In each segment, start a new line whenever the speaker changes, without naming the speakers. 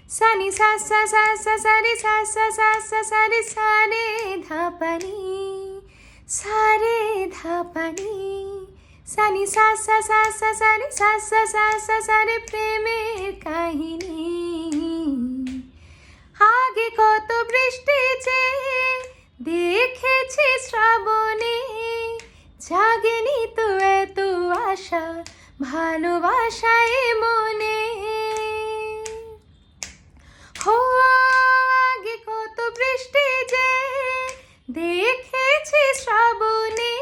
সানি সা সা সা সা সারে সা সা সা সা সারে সারে ধাপানি সারে ধাপানি সানি সা সা সা সা সারে সা সা সা সা সারে প্রেমের কাহিনী। আগে কত বৃষ্টি যে দেখেছি শ্রাবণে, জাগেনি তো এত আশা ভালোবাসায় মনে। হো আগে কত বৃষ্টি যে দেখেছি শ্রাবণে,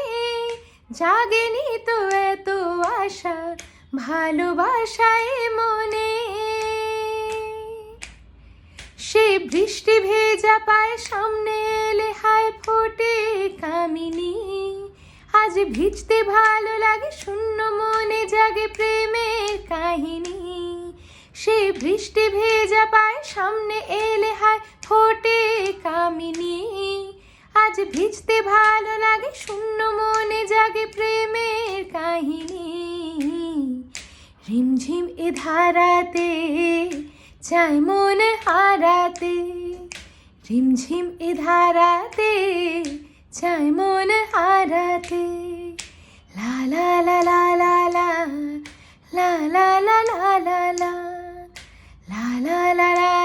জাগেনি তো এত আশা ভালোবাসায় মনে। সে বৃষ্টি ভেজা পায় সামনে এলে হায় ফোটে কামিনী। আজ ভিজতে ভালো লাগে শূন্য মনে জাগে প্রেমের কাহিনী। সে বৃষ্টি ভেজা পায় সামনে এলে হায় ফোটে কামিনী। আজ ভিজতে ভালো লাগে শূন্য মনে জাগে প্রেমের কাহিনী। রিমঝিম এ ধারাতে চাই মন হারাতে, রিমঝিম এ ধারাতে চাই মন হারাতে। লা লা লা লা লা লা লা লা লা লা লা লা লা লা লা লা